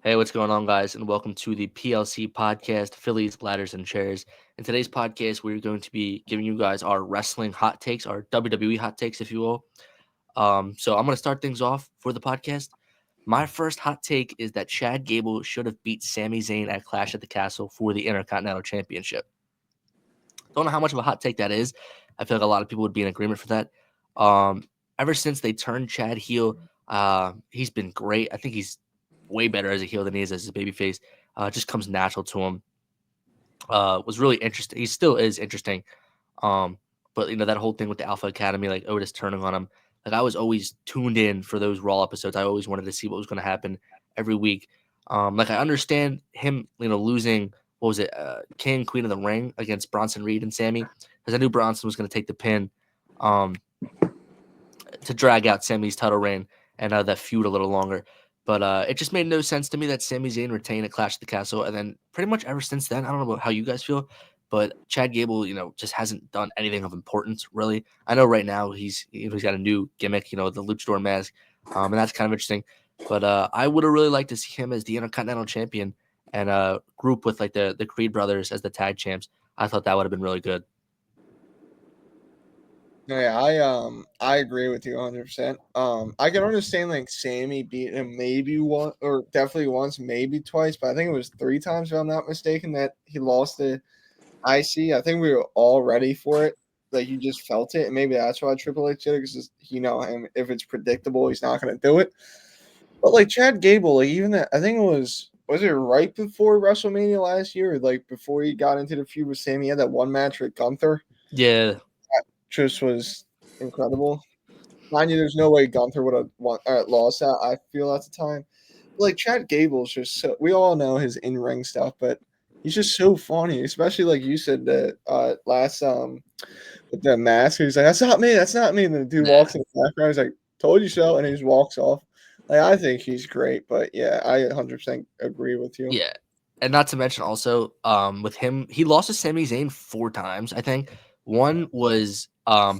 Hey, what's going on, guys? And welcome to the PLC podcast, Phillies, Ladders, and Chairs. In today's podcast, we're going to be giving you guys our wrestling hot takes, our WWE hot takes, if you will. So I'm going to start things off for the podcast. My first hot take is that Chad Gable should have beat Sami Zayn at Clash at the Castle for the Intercontinental Championship. Don't know how much of a hot take that is. I feel like a lot of people would be in agreement for that. Ever since they turned Chad heel, he's been great. I think he's way better as a heel than he is as a babyface. Just comes natural to him. Was really interesting. He still is interesting. But that whole thing with the Alpha Academy, like Otis turning on him, like I was always tuned in for those Raw episodes. I always wanted to see what was going to happen every week. Like I understand him, losing what was it, King Queen of the Ring against Bronson Reed and Sammy, because I knew Bronson was going to take the pin, to drag out Sammy's title reign and that feud a little longer. But it just made no sense to me that Sami Zayn retained at Clash of the Castle, and then pretty much ever since then, I don't know about how you guys feel, but Chad Gable, just hasn't done anything of importance really. I know right now he's got a new gimmick, the luchador mask, and that's kind of interesting. But I would have really liked to see him as the Intercontinental Champion and group with like the Creed brothers as the tag champs. I thought that would have been really good. No, yeah, I agree with you 100%. I can understand like Sammy beat him maybe one or definitely once, maybe twice, but I think it was three times if I'm not mistaken that he lost the IC. I think we were all ready for it. Like you just felt it, and maybe that's why Triple H did it because him. If it's predictable, he's not going to do it. But like Chad Gable, like even that, I think it was it right before WrestleMania last year, or like before he got into the feud with Sammy, he had that one match with Gunther. Yeah, Just was incredible. Mind you, there's no way Gunther would have lost that. I feel at the time, like Chad Gable's just so. We all know his in ring stuff, but he's just so funny. Especially like you said that last with the mask. He's like, "That's not me. That's not me." And the dude yeah. walks in the background. He's like, "Told you so," and he just walks off. Like I think he's great, but yeah, I 100% agree with you. Yeah, and not to mention also, with him, he lost to Sami Zayn 4 times, I think. One was,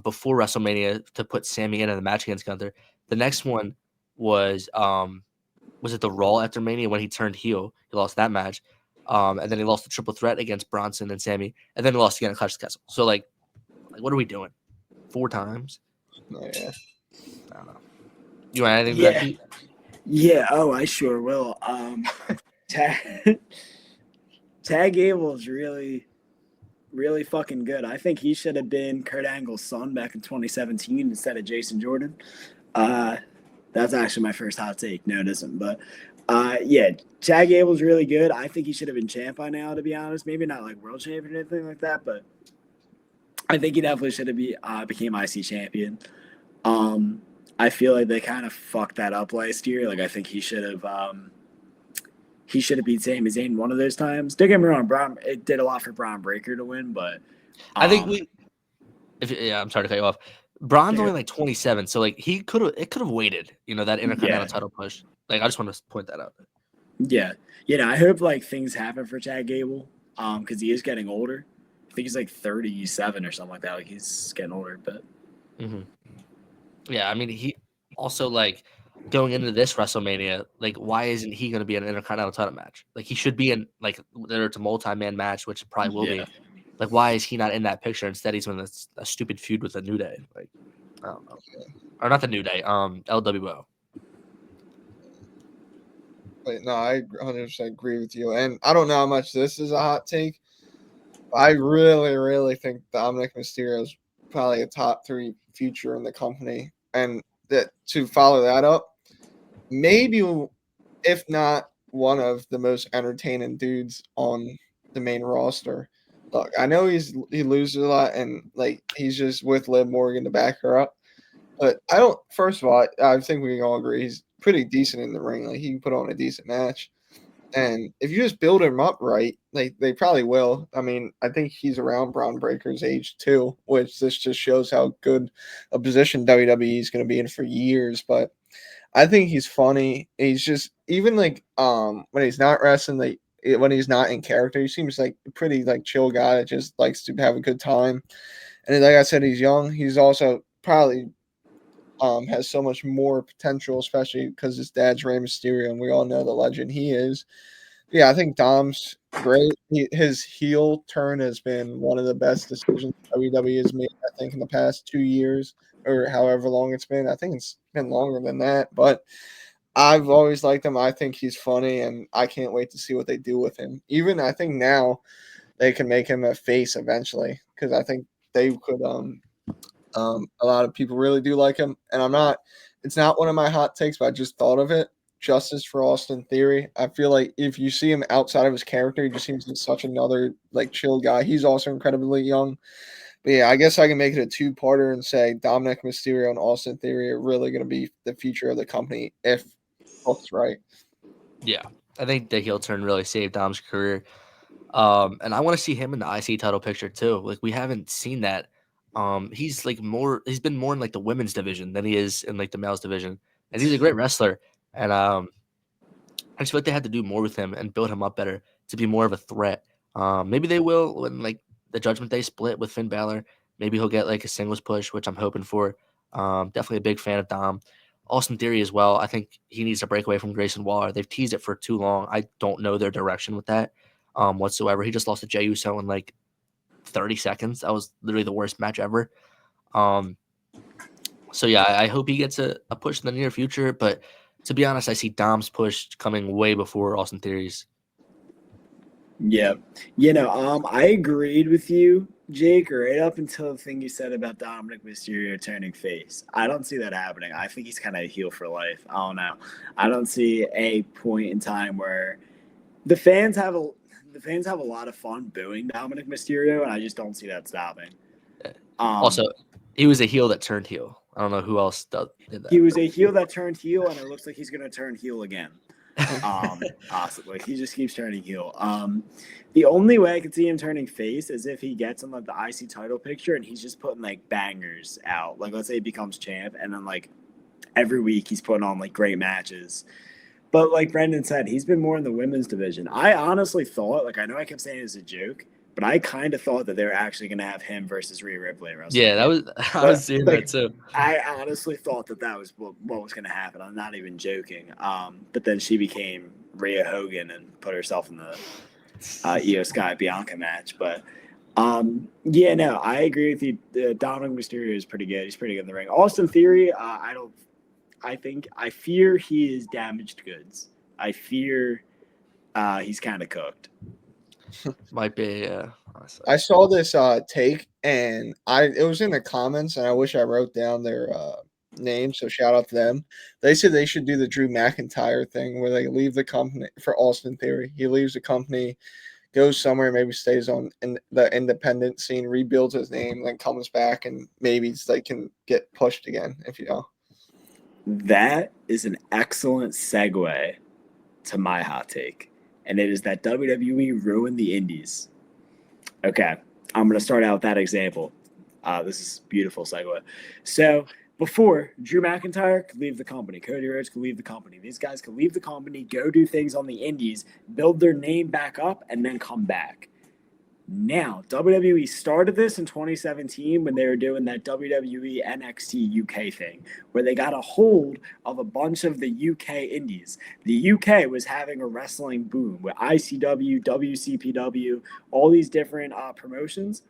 before WrestleMania to put Sami in the match against Gunther. The next one was it the Raw after Mania when he turned heel? He lost that match. And then he lost the triple threat against Bronson and Sami, and then he lost again at Clash of the Castle. So, like, what are we doing? 4 times? Oh, yeah. I don't know. You want anything to that, Yeah, Pete? yeah. Oh, I sure will. Tag, Tag Gable's really fucking good. I think he should have been Kurt Angle's son back in 2017 instead of Jason Jordan. That's actually my first hot take. No, it isn't. But yeah, Tag Gable's really good. I think he should have been champ by now, to be honest. Maybe not like world champion or anything like that, but I think he definitely should have became IC champion. I feel like they kind of fucked that up last year. Like I think he should have beat Sami Zayn one of those times. Don't get me wrong, it did a lot for Braun Breaker to win, but I think I'm sorry to cut you off. Braun's only like 27, so like it could have waited, that Intercontinental title push. Like I just want to point that out. Yeah. I hope like things happen for Chad Gable, because he is getting older. I think he's like 37 or something like that. Like he's getting older, but Yeah, I mean he also like going into this WrestleMania, like why isn't he going to be in an Intercontinental title match? Like he should be in like whether it's a multi-man match, which it probably will be. Like why is he not in that picture? Instead, he's in a stupid feud with the New Day. Like I don't know, or not the New Day, LWO. But no, I 100% agree with you. And I don't know how much this is a hot take. I really, really think Dominic Mysterio is probably a top 3 future in the company. And that to follow that up, maybe if not one of the most entertaining dudes on the main roster. Look, I know he loses a lot and like he's just with Liv Morgan to back her up. But I don't. First of all, I think we can all agree he's pretty decent in the ring. Like he can put on a decent match, and if you just build him up right, like they probably will. I mean, I think he's around Braun Breaker's age too, which this just shows how good a position WWE is going to be in for years. But I think he's funny. He's just even like when he's not wrestling, like when he's not in character, he seems like a pretty like chill guy that just likes to have a good time. And like I said, he's young. He's also probably has so much more potential, especially because his dad's Rey Mysterio, and we all know the legend he is. Yeah, I think Dom's great. His heel turn has been one of the best decisions WWE has made, I think, in the past 2 years or however long it's been. I think it's been longer than that, but I've always liked him. I think he's funny, and I can't wait to see what they do with him. Even I think now they can make him a face eventually because I think they could. A lot of people really do like him, and I'm not. It's not one of my hot takes, but I just thought of it. Justice for Austin Theory. I feel like if you see him outside of his character, he just seems like such another like chill guy. He's also incredibly young. But yeah, I guess I can make it a two-parter and say Dominic Mysterio and Austin Theory are really going to be the future of the company if booked right. Yeah, I think the heel turn really saved Dom's career. And I want to see him in the IC title picture too. Like we haven't seen that. He's like he's been more in like the women's division than he is in like the male's division. And he's a great wrestler. And I just feel like they had to do more with him and build him up better to be more of a threat. Maybe they will when like the Judgment Day split with Finn Balor. Maybe he'll get like a singles push, which I'm hoping for. Definitely a big fan of Dom. Austin Theory as well. I think he needs to break away from Grayson Waller. They've teased it for too long. I don't know their direction with that whatsoever. He just lost to Jey Uso in like 30 seconds. That was literally the worst match ever. So yeah, I hope he gets a push in the near future. But to be honest, I see Dom's push coming way before Austin Theory's. Yeah. I agreed with you, Jake, right up until the thing you said about Dominic Mysterio turning face. I don't see that happening. I think he's kind of a heel for life. I don't know. I don't see a point in time where the fans have a lot of fun booing Dominic Mysterio, and I just don't see that stopping. Also, he was a heel that turned heel. I don't know who else did that. He was a heel that turned heel, and it looks like he's going to turn heel again. Possibly. He just keeps turning heel. The only way I could see him turning face is if he gets on like the IC title picture and he's just putting like bangers out. Like let's say he becomes champ and then like every week he's putting on like great matches. But like Brendan said, he's been more in the women's division. I honestly thought, like I know I kept saying it's a joke, but I kind of thought that they were actually going to have him versus Rhea Ripley. Yeah, I was seeing that too. I honestly thought that was what was going to happen. I'm not even joking. But then she became Rhea Hogan and put herself in the Io Sky Bianca match. But yeah, no, I agree with you. Dominic Mysterio is pretty good. He's pretty good in the ring. Austin Theory, I fear he is damaged goods. I fear he's kind of cooked. Might be. I saw this take, and it was in the comments, and I wish I wrote down their name. So shout out to them. They said they should do the Drew McIntyre thing where they leave the company for Austin Theory. He leaves the company, goes somewhere, maybe stays on in the independent scene, rebuilds his name, then comes back, and maybe they can get pushed again. If you know. That is an excellent segue to my hot take, and it is that WWE ruined the indies. Okay, I'm going to start out with that example. This is a beautiful segue. So before, Drew McIntyre could leave the company. Cody Rhodes could leave the company. These guys could leave the company, go do things on the indies, build their name back up, and then come back. Now, WWE started this in 2017 when they were doing that WWE NXT UK thing, where they got a hold of a bunch of the UK indies. The UK was having a wrestling boom with ICW, WCPW, all these different promotions.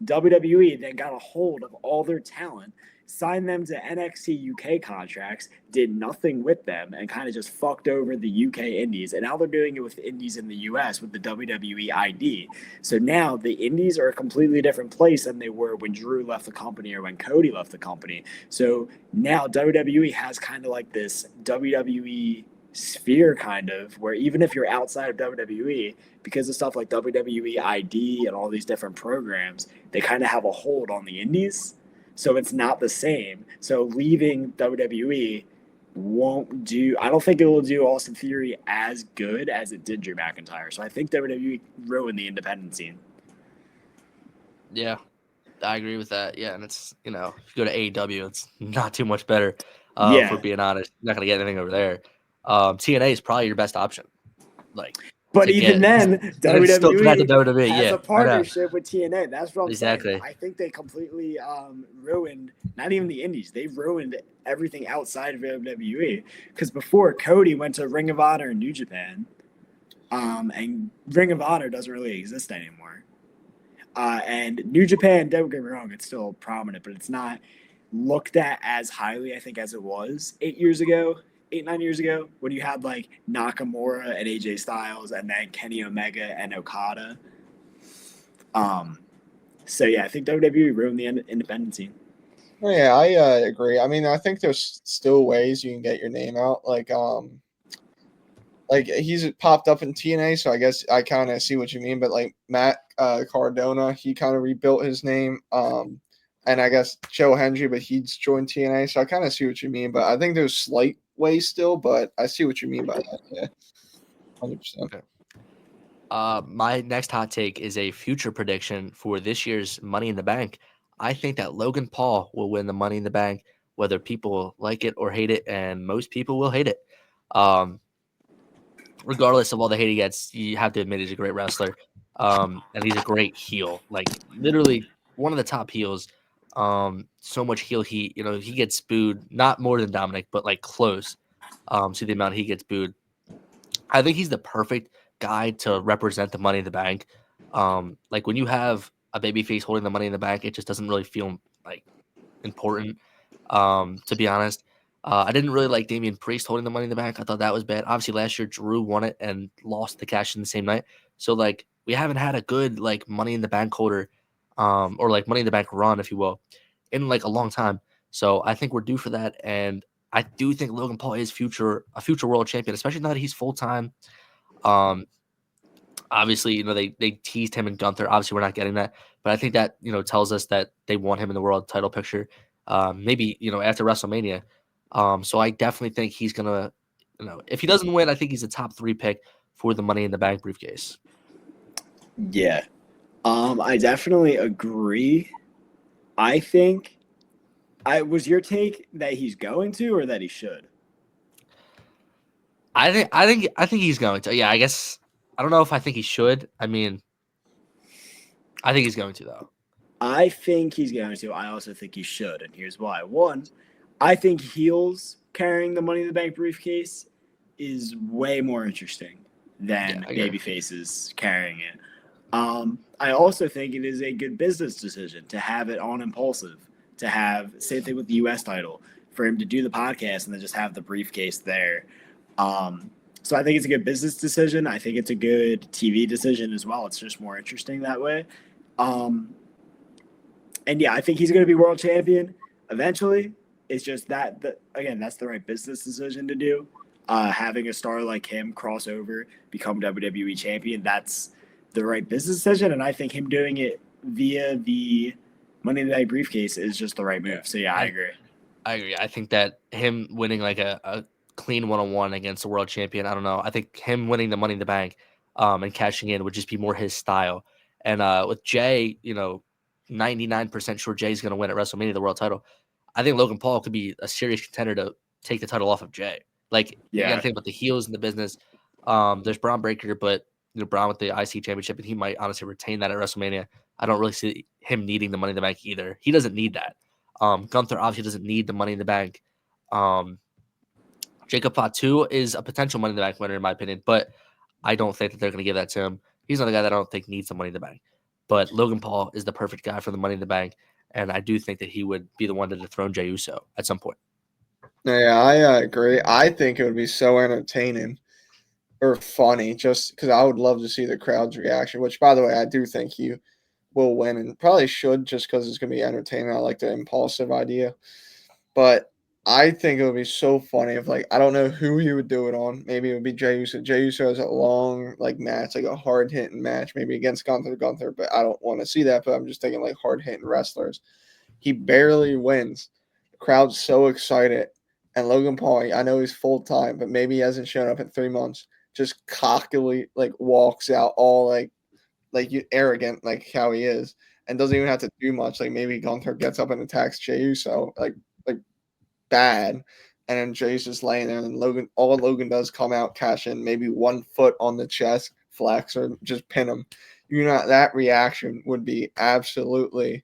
WWE then got a hold of all their talent, signed them to NXT UK contracts, did nothing with them, and kind of just fucked over the UK indies. And now they're doing it with the indies in the US with the WWE ID. So now the indies are a completely different place than they were when Drew left the company or when Cody left the company. So now WWE has kind of like this WWE sphere kind of where even if you're outside of WWE, because of stuff like WWE ID and all these different programs, they kind of have a hold on the indies. So it's not the same. So leaving WWE won't do, I don't think it will do Austin Theory as good as it did Drew McIntyre. So I think WWE ruined the independent scene. Yeah, I agree with that. Yeah, and it's, if you go to AEW, it's not too much better, for being honest. You're not going to get anything over there. TNA is probably your best option. Like, But to even get then, and it's still back to WWE WWE. has Yeah, a partnership with TNA. That's what I'm exactly. saying. I think they completely ruined not even the indies. They ruined everything outside of WWE. Because before, Cody went to Ring of Honor and New Japan, and Ring of Honor doesn't really exist anymore. And New Japan, don't get me wrong, it's still prominent, but it's not looked at as highly, I think, as it was 9 years ago, when you had like Nakamura and AJ Styles and then Kenny Omega and Okada. So yeah, I think WWE ruined the independent scene. Yeah, I agree. I mean, I think there's still ways you can get your name out. Like he's popped up in TNA, so I guess I kind of see what you mean. But like Matt Cardona, he kind of rebuilt his name. And I guess Joe Hendry, but he's joined TNA, so I kind of see what you mean. But I think there's slight ways still, but I see what you mean by that. Yeah, 100%. My next hot take is a future prediction for this year's Money in the Bank. I think that Logan Paul will win the Money in the Bank, whether people like it or hate it, and most people will hate it. Regardless of all the hate he gets, you have to admit he's a great wrestler, and he's a great heel. Like literally one of the top heels. So much heel heat. He gets booed, not more than Dominic, but like close. To the amount he gets booed. I think he's the perfect guy to represent the Money in the Bank. Like when you have a baby face holding the Money in the Bank, it just doesn't really feel like important. To be honest, I didn't really like Damian Priest holding the Money in the Bank. I thought that was bad. Obviously, last year Drew won it and lost the cash in the same night. So like we haven't had a good like Money in the Bank holder, or like Money in the Bank run, if you will, in like a long time. So I think we're due for that, and I do think Logan Paul is a future world champion, especially now that he's full time. Um, Obviously, they teased him and Gunther. Obviously, we're not getting that, but I think that tells us that they want him in the world title picture. Maybe after WrestleMania. So I definitely think he's gonna. If he doesn't win, I think he's a top 3 pick for the Money in the Bank briefcase. Yeah. I definitely agree. I think was your take that he's going to or that he should? I think he's going to. Yeah, I guess I don't know if I think he should. I mean, I think he's going to though. I think he's going to. I also think he should, and here's why. One, I think heels carrying the Money in the Bank briefcase is way more interesting than baby faces carrying it. I also think it is a good business decision to have it on Impulsive, to have same thing with the U.S. title, for him to do the podcast and then just have the briefcase there. So I think it's a good business decision. I think it's a good TV decision as well. It's just more interesting that way. And yeah, I think he's going to be world champion eventually. It's just again, that's the right business decision to do. Having a star like him cross over, become WWE champion, that's the right business decision. And I think him doing it via the Money in the Bank briefcase is just the right move. So yeah, I agree. I agree. I think that him winning like a clean 1-on-1 against the world champion, I don't know. I think him winning the Money in the Bank and cashing in would just be more his style. And with Jay, 99% sure Jay's going to win at WrestleMania, the world title. I think Logan Paul could be a serious contender to take the title off of Jay. Like, you got to think about the heels in the business. There's Braun Breaker, but Braun with the IC championship, and he might honestly retain that at WrestleMania. I don't really see him needing the Money in the Bank either. He doesn't need that. Gunther obviously doesn't need the Money in the Bank. Jacob Fatu is a potential Money in the Bank winner, in my opinion, but I don't think that they're going to give that to him. He's not a guy that I don't think needs the Money in the Bank. But Logan Paul is the perfect guy for the Money in the Bank, and I do think that he would be the one to dethrone Jey Uso at some point. Yeah, I agree. I think it would be so entertaining or funny just because I would love to see the crowd's reaction, which, by the way, I do think he will win and probably should just because it's going to be entertaining. I like the impulsive idea. But I think it would be so funny if, like, I don't know who he would do it on. Maybe it would be Jey Uso. Jey Uso has a long, like, match, like a hard-hitting match, maybe against Gunther, but I don't want to see that. But I'm just thinking, like, hard-hitting wrestlers. He barely wins. The crowd's so excited. And Logan Paul, I know he's full-time, but maybe he hasn't shown up in 3 months. Just cockily, like, walks out all, like arrogant, like how he is, and doesn't even have to do much. Like maybe Gunther gets up and attacks Jey Uso, like bad, and then Jey's just laying there, and all Logan does come out, cash in, maybe 1 foot on the chest, flex or just pin them. That reaction would be absolutely.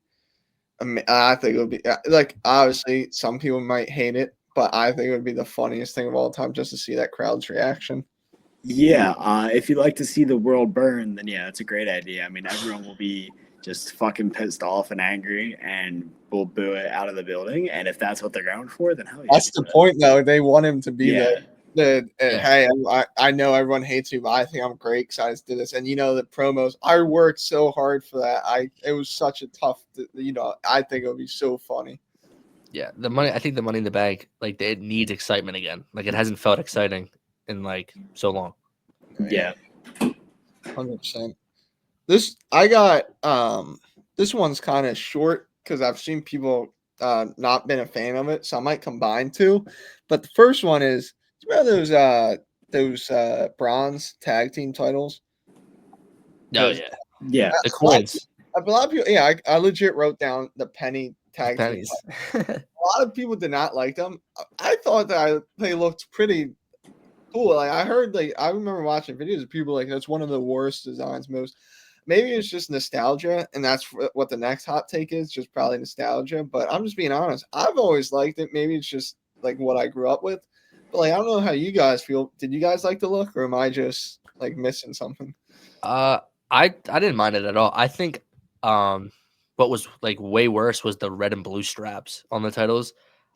I think it would be like obviously some people might hate it, but I think it would be the funniest thing of all time just to see that crowd's reaction. Yeah, if you like to see the world burn, then yeah, it's a great idea. I mean, everyone will be just fucking pissed off and angry, and will boo it out of the building. And if that's what they're going for, then hell yeah. That's the point, though. They want him to be Yeah. hey, I know everyone hates me, but I think I'm great because I just did this. And the promos, I worked so hard for that. It was such a tough, I think it would be so funny. Yeah, I think the Money in the Bank, like it needs excitement again. Like it hasn't felt exciting in like so long. Yeah. 100%. I got this one's kind of short because I've seen people not been a fan of it, so I might combine two. But the first one is those bronze tag team titles. Oh yeah, Yeah. the coins. A lot of people, yeah, I legit wrote down the penny tag team. Pennies. A lot of people did not like them. I thought that they looked pretty cool. Like I remember watching videos of people like that's one of the worst designs. Maybe it's just nostalgia, and that's what the next hot take is, just probably nostalgia. But I'm just being honest. I've always liked it. Maybe it's just like what I grew up with. But like I don't know how you guys feel. Did you guys like the look, or am I just like missing something? I didn't mind it at all. I think what was like way worse was the red and blue straps on the titles.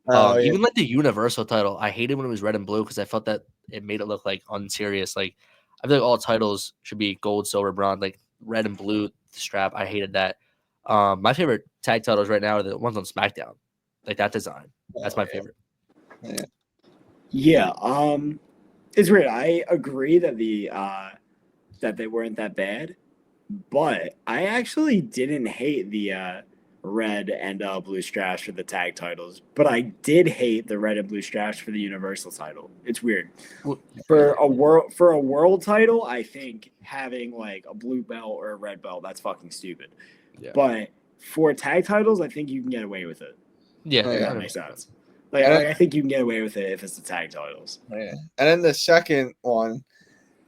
Yeah. Even like the Universal title, I hated when it was red and blue because I felt that it made it look like unserious. Like I feel like all titles should be gold, silver, bronze, like red and blue strap. I hated that. My favorite tag titles right now are the ones on SmackDown, like that design. That's my favorite. Yeah. It's weird. I agree that that they weren't that bad, but I actually didn't hate the red and blue straps for the tag titles, but I did hate the red and blue straps for the Universal title. It's weird. For a world title, I think having like a blue belt or a red belt, that's fucking stupid. Yeah. But for tag titles, I think you can get away with it. Yeah, that makes sense. Like I think you can get away with it if it's the tag titles. Yeah. And then the second one,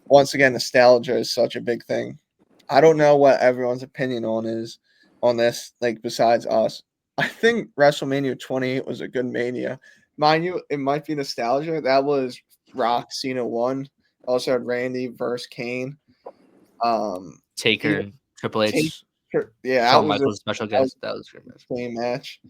once again, nostalgia is such a big thing. I don't know what everyone's opinion on this, like besides us. I think WrestleMania 28 was a good Mania. Mind you, it might be nostalgia. That was Rock Cena 1. Also had Randy versus Kane. Taker and Triple H. Yeah, Shawn Michaels special guest. That was a great match. Same match.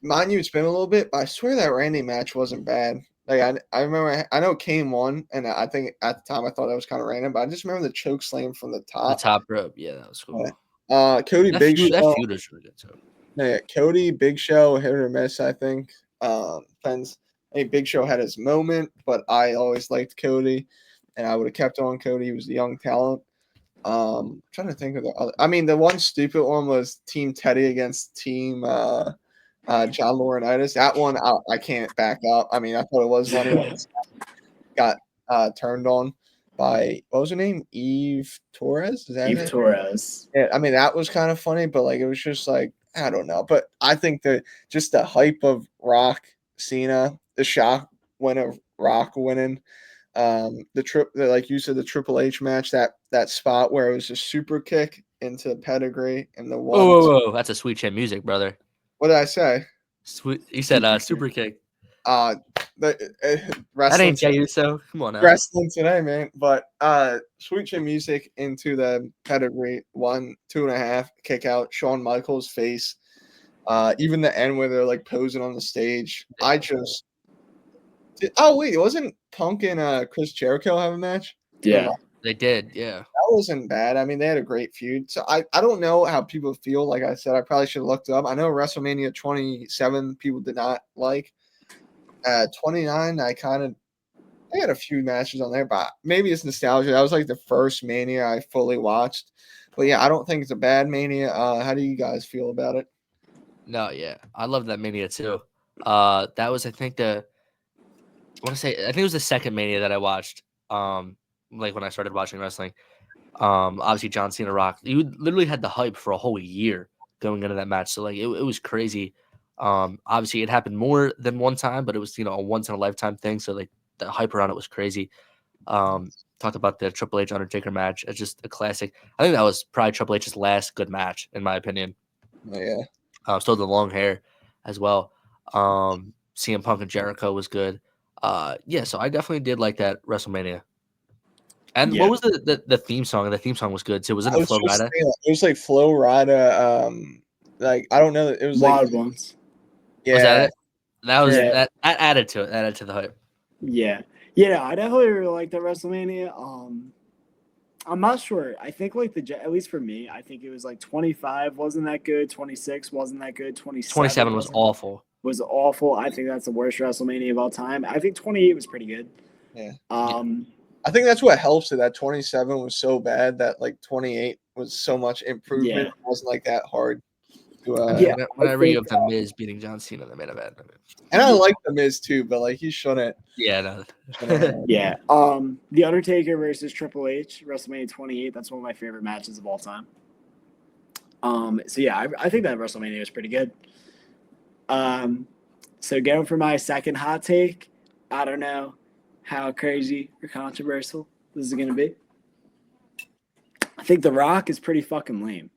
Mind you, it's been a little bit, but I swear that Randy match wasn't bad. Like I remember, I know Kane won, and I think at the time I thought that was kind of random, but I just remember the choke slam from the top. The top rope, yeah, that was cool. Cody Big Show. That feud is really good too. Yeah, Cody Big Show hit or miss, I think. Depends. Big Show had his moment, but I always liked Cody, and I would have kept on Cody. He was the young talent. I'm trying to think of the other. I mean, the one stupid one was Team Teddy against Team John Laurinaitis. That one I can't back up. I mean, I thought it was funny. Got turned on by, what was her name? Eve Torres? Is that Eve Torres. Yeah, I mean, that was kind of funny, but like it was just like, I don't know. But I think that just the hype of Rock, Cena, the shock when of Rock winning, like you said, the Triple H match, that spot where it was a super kick into pedigree and the one. Whoa, that's a Sweet Chin Music, brother. What did I say? You said super kick. Wrestling. That ain't Jey Uso. Come on now. Wrestling today, man. But Sweet Chin Music into the pedigree, 1, 2.5 kick out, Shawn Michaels' face. Even the end where they're like posing on the stage. Wasn't Punk and Chris Jericho have a match? Yeah, they did. Yeah, that wasn't bad. I mean, they had a great feud. So I don't know how people feel. Like I said, I probably should have looked up. I know WrestleMania 27 people did not like. 29, I had a few matches on there, but maybe it's nostalgia. That was like the first Mania I fully watched. But yeah, I don't think it's a bad Mania. How do you guys feel about it? No, yeah, I love that Mania too. That was, I think it was the second Mania that I watched. Like when I started watching wrestling. Obviously John Cena Rock. You literally had the hype for a whole year going into that match. So like it was crazy. Obviously it happened more than one time, but it was a once in a lifetime thing. So like the hype around it was crazy. Talked about the Triple H Undertaker match. It's just a classic. I think that was probably Triple H's last good match, in my opinion. Oh, yeah. Still the long hair as well. CM Punk and Jericho was good. Yeah, so I definitely did like that WrestleMania. And what was the theme song? The theme song was good too. Was it I was Flo just Rida? saying, it was like Flo Rida. Like I don't know. It was Wild like Ones. yeah. Was that it? That was Yeah. that added to it. That added to the hype. Yeah. Yeah, I definitely really like that WrestleMania. I'm not sure. I think like at least for me, I think it was like 25 wasn't that good, 26 wasn't that good, 27 was awful. Was awful. I think that's the worst WrestleMania of all time. I think 28 was pretty good. Yeah. I think that's what helps it. That 27 was so bad that like 28 was so much improvement. Yeah. It wasn't like that hard. Whenever you have the Miz beating John Cena in the main event. And I like the Miz too, but like he shouldn't. Yeah, no. Yeah. The Undertaker versus Triple H, WrestleMania 28. That's one of my favorite matches of all time. So yeah, I think that WrestleMania was pretty good. So going for my second hot take, I don't know how crazy or controversial this is gonna be. I think The Rock is pretty fucking lame.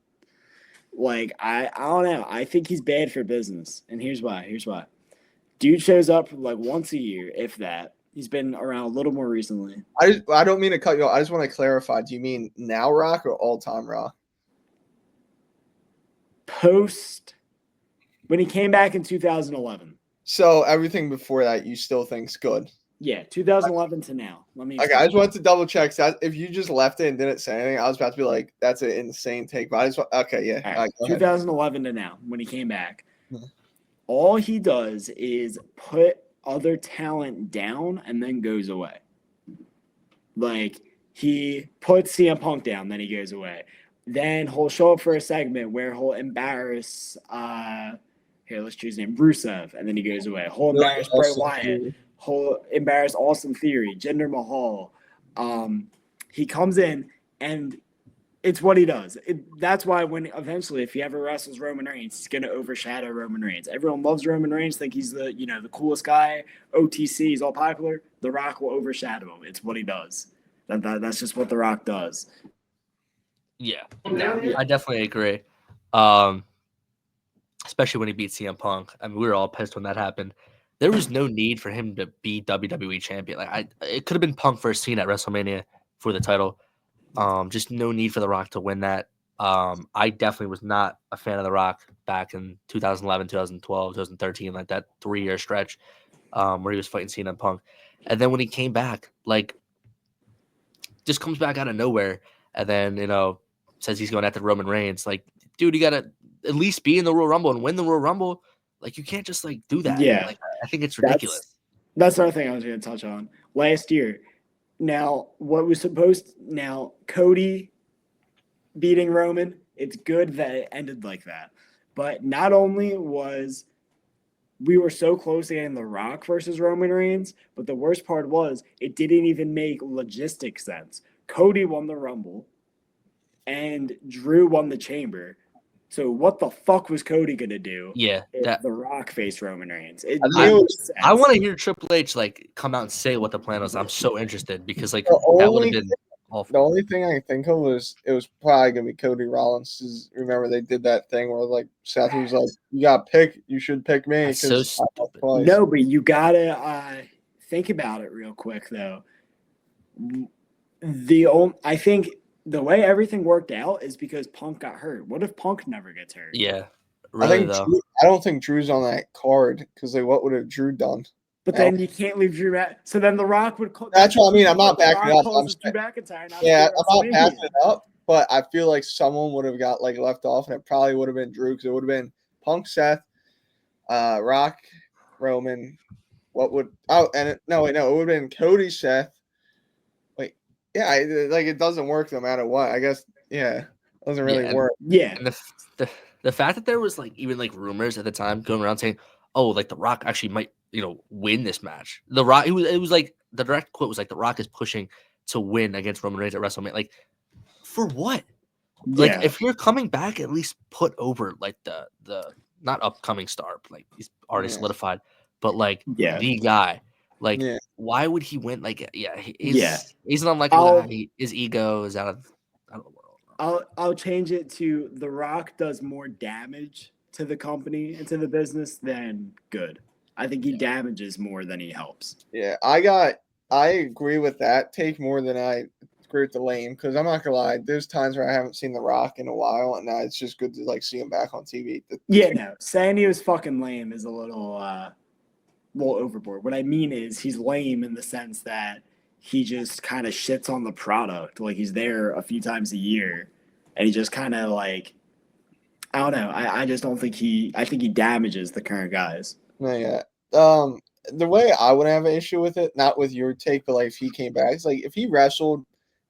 Like I don't know. I think he's bad for business, and here's why. Dude shows up like once a year, if that. He's been around a little more recently. I don't mean to cut you off. I just want to clarify. Do you mean now Rock or all time Rock? Post when he came back in 2011. So everything before that you still think's good. Yeah, 2011 to now. Let me. Okay, I just wanted to double check. So if you just left it and didn't say anything, I was about to be like, "That's an insane take." But I just okay, yeah. All right, 2011 to now, when he came back, all he does is put other talent down and then goes away. Like he puts CM Punk down, then he goes away. Then he'll show up for a segment where he'll embarrass. Here, let's choose his name, Rusev, and then he goes away. He'll embarrass Bray Wyatt. He'll embarrass Austin Theory, Jinder Mahal. He comes in and it's what he does. That's why when eventually, if he ever wrestles Roman Reigns, he's gonna overshadow Roman Reigns. Everyone loves Roman Reigns, think he's the coolest guy. OTC, he's all popular. The Rock will overshadow him. It's what he does. That's just what The Rock does. Yeah, I definitely agree. Especially when he beat CM Punk. I mean, we were all pissed when that happened. There was no need for him to be WWE champion. Like it could have been Punk versus Cena at WrestleMania for the title. Just no need for The Rock to win that. I definitely was not a fan of The Rock back in 2011, 2012, 2013, like that 3-year stretch where he was fighting Cena and Punk. And then when he came back, like, just comes back out of nowhere and then, says he's going after Roman Reigns. Like, dude, you got to at least be in the Royal Rumble and win the Royal Rumble. Like, you can't just, like, do that. Yeah. Like, I think it's ridiculous. That's another thing I was going to touch on. Last year, now, Cody beating Roman, it's good that it ended like that. But not only was we were so close to getting The Rock versus Roman Reigns, but the worst part was it didn't even make logistic sense. Cody won the Rumble, and Drew won the Chamber. So what the fuck was Cody gonna do? Yeah, if The Rock faced Roman Reigns. I want to hear Triple H like come out and say what the plan was. I'm so interested because like that would have been awful. The only thing I can think of was it was probably gonna be Cody Rollins. Remember they did that thing where like Seth was like, "You got to pick. You should pick me." That's so stupid. No, but you gotta think about it real quick though. I think the way everything worked out is because Punk got hurt. What if Punk never gets hurt? Yeah, really though. I don't think Drew's on that card because what would have Drew done? But then you can't leave Drew back. So then The Rock would call. That's what I mean. I'm not backing up. I'm not backing it up. But I feel like someone would have got like left off, and it probably would have been Drew because it would have been Punk, Seth, Rock, Roman. It would have been Cody, Seth. Yeah, it doesn't work no matter what. I guess, it doesn't really work. Yeah. And the fact that there was like even like rumors at the time going around saying, "Oh, like The Rock actually might, win this match." The Rock, it was like the direct quote was like, "The Rock is pushing to win against Roman Reigns at WrestleMania." Like, for what? Like, if you're coming back, at least put over like the not upcoming star, like he's already solidified, but like the guy. Like, Yeah. why would he win? Like, Yeah. he's an unlikely guy. His ego is out of the world. I'll change it to The Rock does more damage to the company and to the business than good. I think he damages more than he helps. Yeah, I agree with that take more than I agree with the lame, because I'm not gonna lie, there's times where I haven't seen The Rock in a while, and now it's just good to like see him back on TV. No, saying he was fucking lame is a little overboard. What I mean is he's lame in the sense that he just kind of shits on the product. Like he's there a few times a year, and he just kind of like, I don't know. I just don't think I think he damages the current guys. Yeah. The way I would have an issue with it, not with your take, but like if he came back, it's like if he wrestled,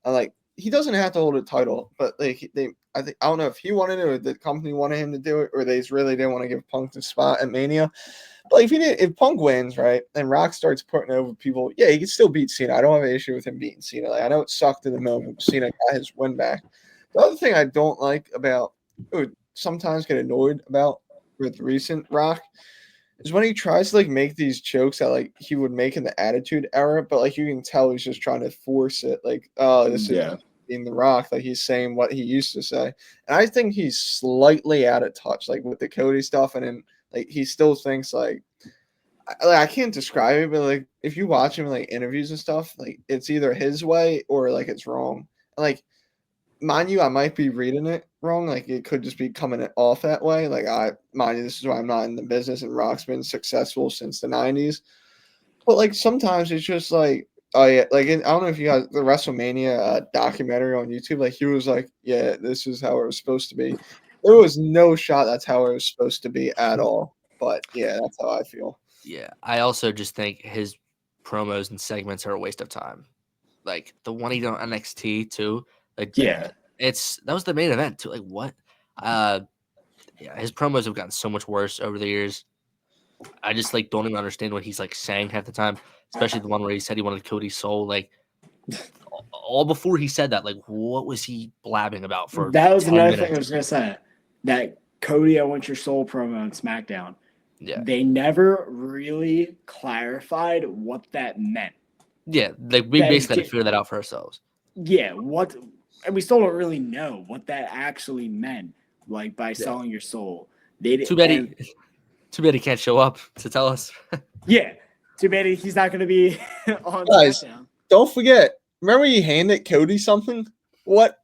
like he doesn't have to hold a title, but like I don't know if he wanted it or the company wanted him to do it, or they just really didn't want to give Punk the spot at Mania. But like if Punk wins, right, and Rock starts putting over people, yeah, he can still beat Cena. I don't have an issue with him beating Cena. Like I know it sucked in the moment, Cena got his win back. The other thing I don't like about, or sometimes get annoyed about with recent Rock, is when he tries to like make these jokes that like he would make in the Attitude Era, but like you can tell he's just trying to force it. Like, oh, this is being The Rock. Like he's saying what he used to say, and I think he's slightly out of touch, like with the Cody stuff, and then like he still thinks like I can't describe it, but like if you watch him in like interviews and stuff, like it's either his way or like it's wrong. Like, mind you, I might be reading it wrong. Like it could just be coming off that way. Like mind you, this is why I'm not in the business, and Rock's been successful since the '90s. But like sometimes it's just like, oh yeah, like I don't know if you got the WrestleMania documentary on YouTube. Like he was like, yeah, this is how it was supposed to be. There was no shot that's how it was supposed to be at all. But yeah, that's how I feel. Yeah, I also just think his promos and segments are a waste of time. Like the one he did on NXT too. Like that was the main event too. Like what? His promos have gotten so much worse over the years. I just like don't even understand what he's like saying half the time, especially the one where he said he wanted Cody's soul. Like all before he said that, like what was he blabbing about for? That was 10 another minutes? thing I was gonna say. That Cody, I want your soul promo on SmackDown. Yeah, they never really clarified what that meant. Yeah, like we basically had to figure that out for ourselves. Yeah, and we still don't really know what that actually meant. Like by selling your soul, Too bad he can't show up to tell us. Yeah, too bad he's not going to be on SmackDown. Don't forget. Remember he handed Cody something? What?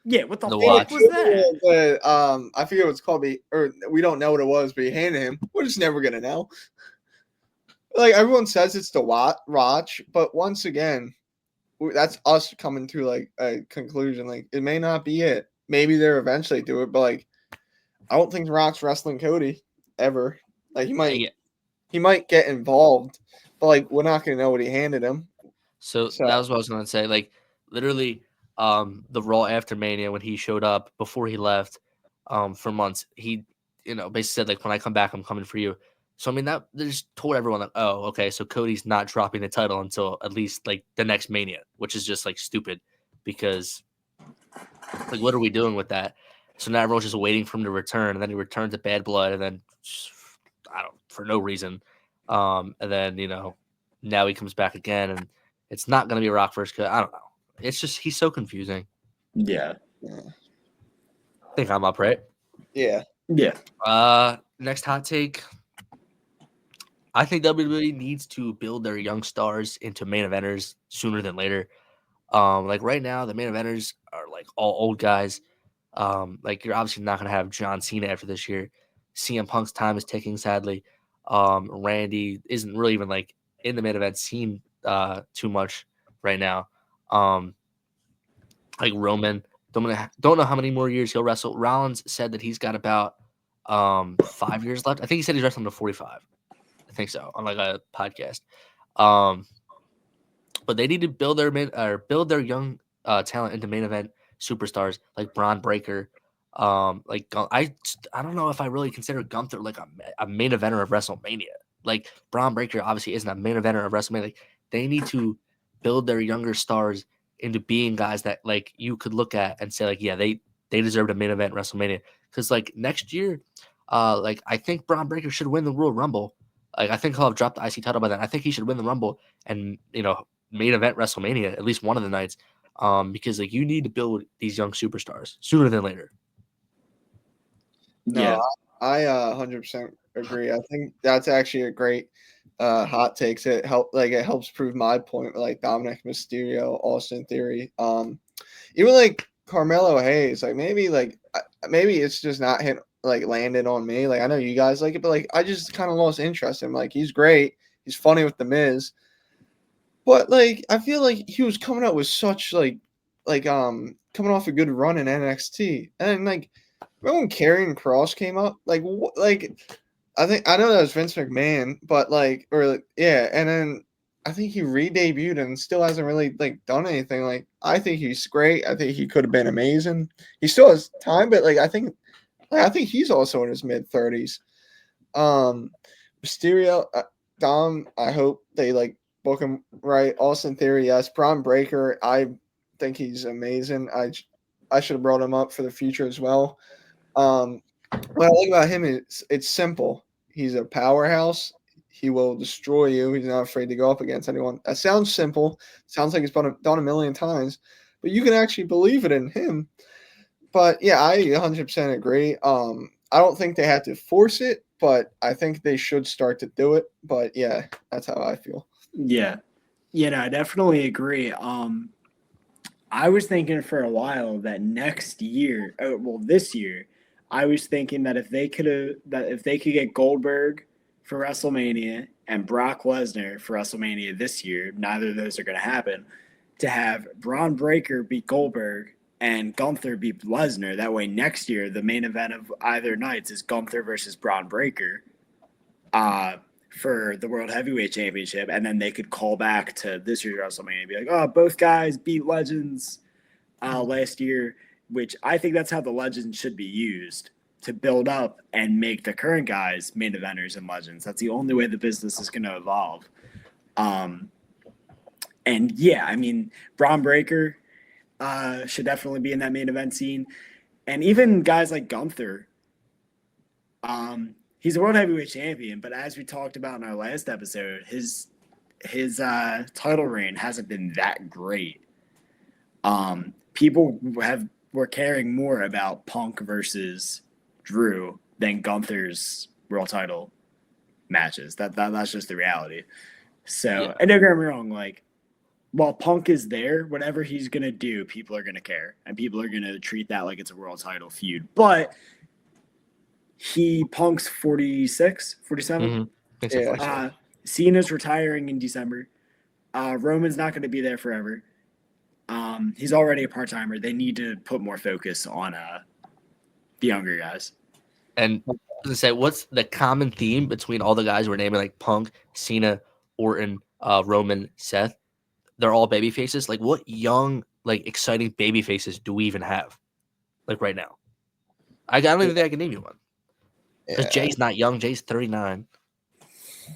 Yeah, what the fuck was that? I forget what it's called, or we don't know what it was, but he handed him. We're just never gonna know. Like everyone says it's the watch, but once again, that's us coming to like a conclusion. Like it may not be it. Maybe they'll eventually do it, but like I don't think Rock's wrestling Cody ever. Like he might get involved, but like we're not gonna know what he handed him. So that was what I was gonna say. Like literally, the Raw after Mania when he showed up before he left, for months, he basically said like when I come back, I'm coming for you. So I mean that they just told everyone like, oh, okay, so Cody's not dropping the title until at least like the next Mania, which is just like stupid because like what are we doing with that? So now everyone's just waiting for him to return, and then he returns to Bad Blood, and then for no reason, and then now he comes back again, and it's not gonna be a Rock versus Cody. I don't know. It's just he's so confusing. Yeah. I think I'm up, right? Yeah. Next hot take. I think WWE needs to build their young stars into main eventers sooner than later. Like right now, the main eventers are like all old guys. Like you're obviously not gonna have John Cena after this year. CM Punk's time is ticking, sadly. Randy isn't really even like in the main event scene too much right now. Like Roman, don't know how many more years he'll wrestle. Rollins said that he's got about 5 years left. I think he said he's wrestling to 45. I think so on like a podcast. But they need to build their young talent into main event superstars like Braun Breaker. Like I don't know if I really consider Gunther like a main eventer of WrestleMania. Like Braun Breaker obviously isn't a main eventer of WrestleMania. Like, they need to build their younger stars into being guys that like you could look at and say like, yeah, they deserve a main event WrestleMania. Because like next year, like I think Braun Breaker should win the Royal Rumble. Like I think he'll have dropped the IC title by then. I think he should win the Rumble and main event WrestleMania at least one of the nights. Because like you need to build these young superstars sooner than later. No, Yeah. I 100% agree. I think that's actually a great hot takes. It helps prove my point with like Dominic Mysterio, Austin Theory. Even like Carmelo Hayes, like maybe it's just not hit like landed on me. Like I know you guys like it, but like I just kind of lost interest in him. Like he's great, he's funny with the Miz, but like I feel like he was coming out with such coming off a good run in NXT, and like remember when Karrion Kross came up, like I know that was Vince McMahon, but and then I think he re-debuted and still hasn't really like done anything. Like I think he's great. I think he could have been amazing. He still has time, but like I think he's also in his mid-30s. Mysterio, Dom. I hope they like book him right. Austin Theory, yes. Braun Breaker, I think he's amazing. I should have brought him up for the future as well. What I like about him is it's simple. He's a powerhouse. He will destroy you. He's not afraid to go up against anyone. That sounds simple. Sounds like it's done a million times, but you can actually believe it in him. But yeah, I 100% agree. I don't think they have to force it, but I think they should start to do it. But yeah, that's how I feel. Yeah. I definitely agree. I was thinking for a while that this year, I was thinking that if they could get Goldberg for WrestleMania and Brock Lesnar for WrestleMania this year, neither of those are going to happen. To have Braun Breaker beat Goldberg and Gunther beat Lesnar, that way next year the main event of either nights is Gunther versus Braun Breaker. For the World Heavyweight Championship, and then they could call back to this year's WrestleMania and be like, oh, both guys beat legends last year, which I think that's how the legends should be used to build up and make the current guys main eventers and legends. That's the only way the business is going to evolve. And yeah, I mean, Braun Breaker should definitely be in that main event scene. And even guys like Gunther, he's a world heavyweight champion, but as we talked about in our last episode, his title reign hasn't been that great. People were caring more about Punk versus Drew than Gunther's world title matches. That's just the reality. So, Yeah. and don't get me wrong, like while Punk is there, whatever he's gonna do, people are gonna care, and people are gonna treat that like it's a world title feud. But Punk's 46, 47. Yeah. Cena's retiring in December. Roman's not going to be there forever. He's already a part-timer. They need to put more focus on the younger guys. And to say, what's the common theme between all the guys we're naming, like Punk, Cena, Orton, Roman, Seth? They're all baby faces. Like, what young, like, exciting baby faces do we even have, like, right now? I don't even think I can name you one. Because Jay's not young. Jay's 39.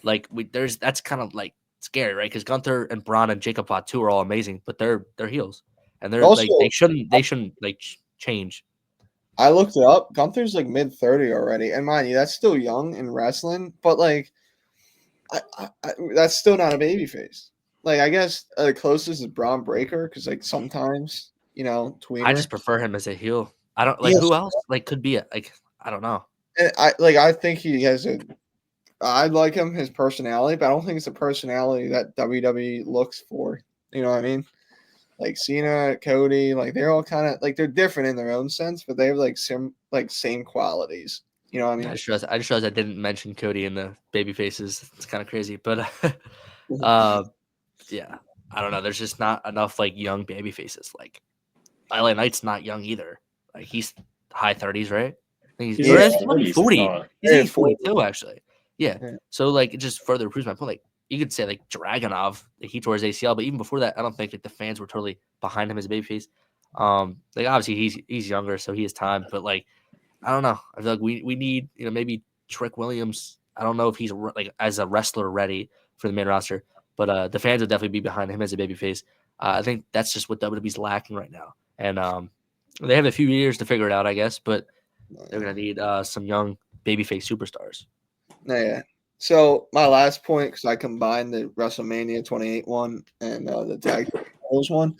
Like, that's kind of, like, scary, right? Because Gunther and Braun and Jacob Fatu are all amazing, but they're heels. And they're, Also, like, they shouldn't like, change. I looked it up. Gunther's like mid-30 already, and mind you, that's still young in wrestling. But like, that's still not a baby face. Like, I guess the closest is Braun Breaker because like sometimes tweener. I just prefer him as a heel. I don't like Yes. who else like could be it. Like I don't know. And I think he has I like him his personality, but I don't think it's a personality that WWE looks for. You know what I mean? Like Cena, Cody, like they're all kind of like they're different in their own sense, but they have like same qualities. You know what I mean? I just realized I didn't mention Cody in the baby faces. It's kind of crazy, but yeah, I don't know. There's just not enough like young baby faces. Like LA Knight's not young either. Like he's high 30s, right? I think He's Yeah. he might be 40. He's Yeah, 42 actually. Yeah. Yeah. So like it just further proves my point. Like you could say like Dragunov, like, he tore his ACL, but even before that, I don't think like the fans were totally behind him as a babyface. Like obviously he's younger, so he has time, but like I don't know. I feel like we need maybe Trick Williams. I don't know if he's like as a wrestler ready for the main roster, but the fans would definitely be behind him as a babyface. I think that's just what WWE's lacking right now, and they have a few years to figure it out, I guess. But they're gonna need some young babyface superstars. Yeah. So my last point, because I combined the WrestleMania 28 one and the tag titles one.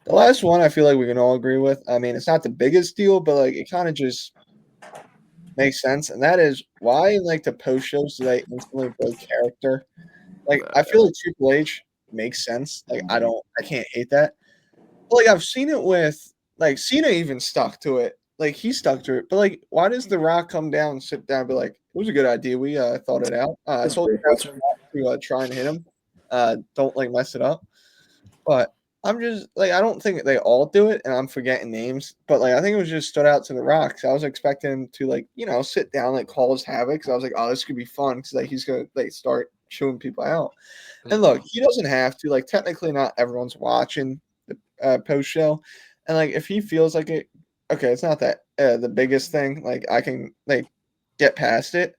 The last one I feel like we can all agree with. I mean, it's not the biggest deal, but like it kind of just makes sense, and that is why in like the post shows do they instantly break character? Like I feel like Triple H makes sense. Like I can't hate that. But like I've seen it with like Cena even stuck to it. Like he stuck to it. But like why does The Rock come down, sit down, and be like, it was a good idea. We thought it out. I told you guys to try and hit him. Don't like mess it up. But I'm just like I don't think they all do it, and I'm forgetting names. But like I think it was just stood out to The Rock. So I was expecting him to like sit down like call his havoc. Because I was like, oh, this could be fun because like he's gonna like start chewing people out. And look, he doesn't have to. Like technically, not everyone's watching the post show, and like if he feels like it, okay, it's not that the biggest thing. Like I can like get past it.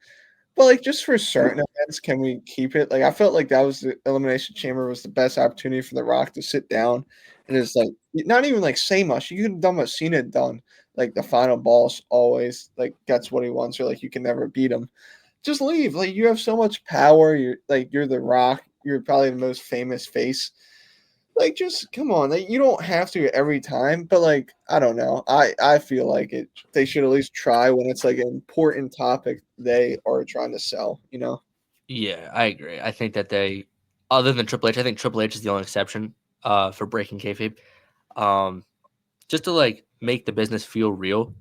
But like just for certain events, can we keep it? Like I felt like that was the Elimination Chamber was the best opportunity for The Rock to sit down and just like not even like say much. You could have done what Cena had done. Like the final boss always like gets what he wants, or like you can never beat him. Just leave. Like you have so much power. You're The Rock. You're probably the most famous face. Like just come on. Like, you don't have to every time, but like I don't know. I feel like it. They should at least try when it's like an important topic they are trying to sell. Yeah, I agree. I think that they, other than Triple H, I think Triple H is the only exception for breaking kayfabe. Just to like make the business feel real,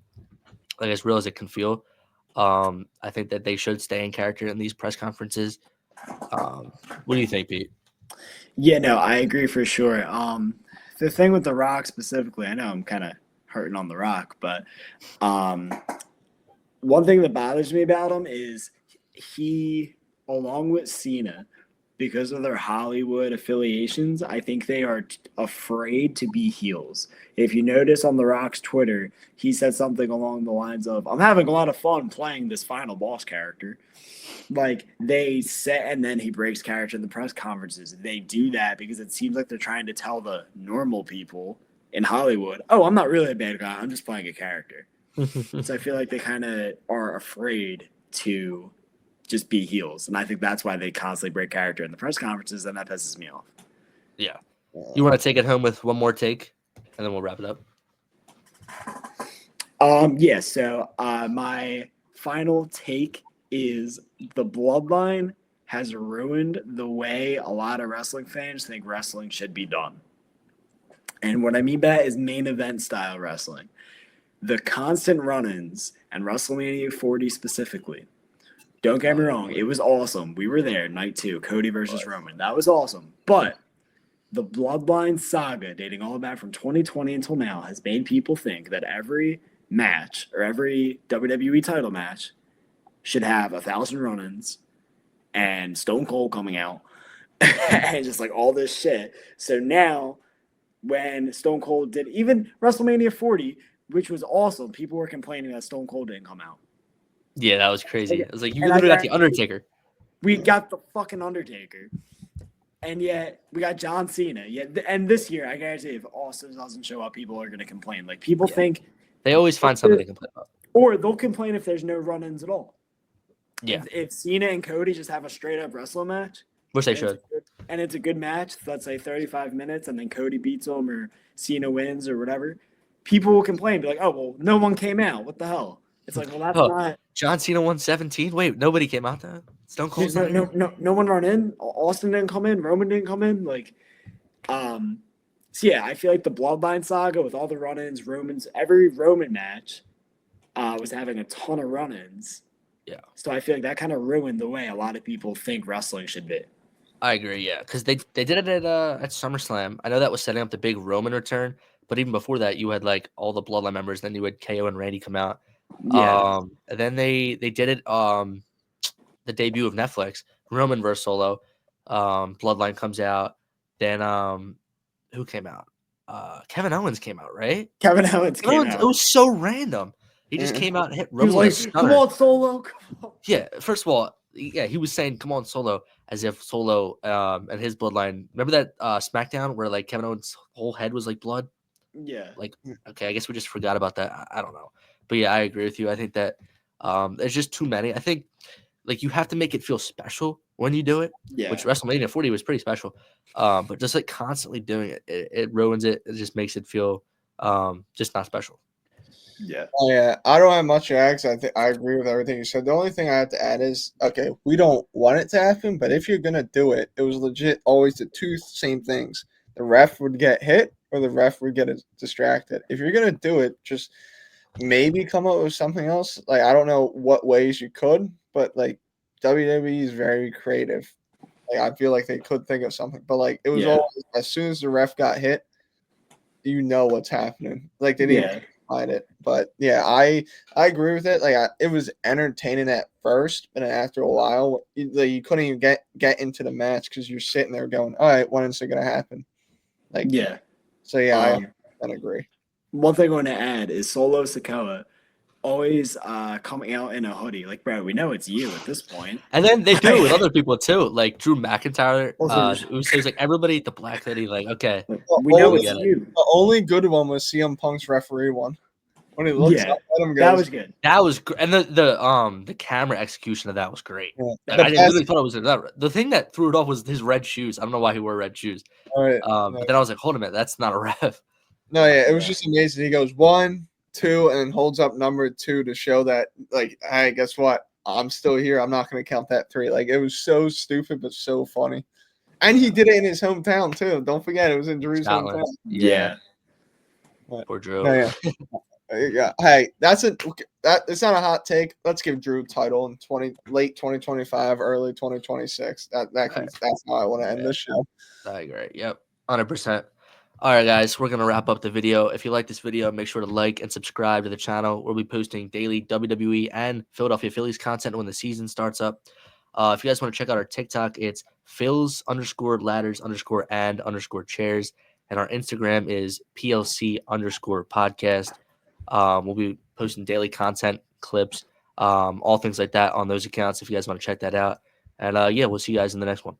like as real as it can feel. I think that they should stay in character in these press conferences. What do you think, Pete? Yeah, no, I agree for sure. The thing with The Rock specifically, I know I'm kind of hurting on The Rock, but um, one thing that bothers me about him is he, along with Cena, because of their Hollywood affiliations, I think they are afraid to be heels. If you notice on The Rock's Twitter, he said something along the lines of, I'm having a lot of fun playing this final boss character. Like they say, and then he breaks character in the press conferences. They do that because it seems like they're trying to tell the normal people in Hollywood, oh, I'm not really a bad guy. I'm just playing a character. So I feel like they kind of are afraid to just be heels. And I think that's why they constantly break character in the press conferences, and that pisses me off. Yeah. You want to take it home with one more take, and then we'll wrap it up? Yeah, so my final take is the bloodline has ruined the way a lot of wrestling fans think wrestling should be done. And what I mean by that is main event style wrestling. The constant run-ins and WrestleMania 40 specifically. Don't get me wrong, it was awesome. We were there, night 2, Cody versus Roman. That was awesome. But the Bloodline saga, dating all the way back from 2020 until now, has made people think that every match or every WWE title match should have 1,000 run-ins and Stone Cold coming out and just like all this shit. So now, when Stone Cold did even WrestleMania 40, which was awesome, people were complaining that Stone Cold didn't come out. Yeah, that was crazy. It was like, you And literally got the Undertaker. We got the fucking Undertaker. And yet we got John Cena. And this year, I guarantee if Austin doesn't show up, people are going to complain. Like people think they always find something to complain about, or they'll complain if there's no run-ins at all. Yeah, if Cena and Cody just have a straight up wrestling match, which they should, and it's a good match. Let's say 35 minutes, and then Cody beats him or Cena wins or whatever. People will complain, be like, "Oh well, no one came out. What the hell?" It's like, well, that's not. John Cena won 17. Wait, nobody came out then. Stone Cold. No one run in. Austin didn't come in. Roman didn't come in. Like, so yeah, I feel like the Bloodline saga with all the run-ins, every Roman match was having a ton of run-ins. Yeah. So I feel like that kind of ruined the way a lot of people think wrestling should be. I agree. Yeah, because they did it at SummerSlam. I know that was setting up the big Roman return, but even before that, you had like all the Bloodline members. Then you had KO and Randy come out. Yeah. And then they did it. The debut of Netflix, Roman versus Solo. Bloodline comes out. Then who came out? Kevin Owens came out, right? Kevin Owens came out. It was so random. He just came out and hit Roman. He was like, "Come on, Solo." Come on. Yeah, first of all, yeah, he was saying, "Come on, Solo," as if Solo and his bloodline. Remember that SmackDown where like Kevin Owens' whole head was like blood? Yeah. Like, okay, I guess we just forgot about that. I don't know, but yeah, I agree with you. I think that there's just too many. I think like you have to make it feel special when you do it. Yeah. Which WrestleMania 40 was pretty special. But just like constantly doing it ruins it. It just makes it feel just not special. Yeah. Oh, yeah, I don't have much to add 'cause I think I agree with everything you said. The only thing I have to add is, okay, we don't want it to happen, but if you're gonna do it, it was legit always the two same things: the ref would get hit or the ref would get distracted. If you're gonna do it, just maybe come up with something else. Like I don't know what ways you could, but like WWE is very creative. Like I feel like they could think of something, but like it was Yeah. always as soon as the ref got hit, you know what's happening. Like they didn't Yeah. find it, but yeah, I agree with it. Like it was entertaining at first, and then after a while, you couldn't even get into the match because you're sitting there going, "All right, when is it gonna happen?" Like Yeah. so, yeah, Um, I agree. One thing I want to add is Solo Sikoa always coming out in a hoodie. Like, bro, we know it's you at this point. And then they do it with other people too, like Drew McIntyre. Also, It was like everybody at the black hoodie, like, okay, we know only- it's you. The only good one was CM Punk's referee one when he looks Yeah, up at him, that goes, was good. that was and the camera execution of that was great. Yeah. Like, The I best- literally thought it was the thing that threw it off was his red shoes. I don't know why he wore red shoes. All right, But then I was like, hold a minute, that's not a ref. no, yeah, it was Yeah. just amazing. He goes 1, 2, and then holds up number 2 to show that, like, hey, guess what? I'm still here. I'm not going to count that 3. Like, it was so stupid, but so funny. And he did it in his hometown too. Don't forget, it was in Drew's Scotland. hometown. Yeah. What? Poor Drew. No, yeah. Hey, it's not a hot take. Let's give Drew a title in late 2025, early 2026. That's how I want to end this show. I agree. Yep. 100%. All right, guys, we're going to wrap up the video. If you like this video, make sure to like and subscribe to the channel. We'll be posting daily WWE and Philadelphia Phillies content when the season starts up. If you guys want to check out our TikTok, it's Phils_ladders_and_chairs. And our Instagram is PLC_podcast. We'll be posting daily content, clips, all things like that on those accounts if you guys want to check that out. And yeah, we'll see you guys in the next one.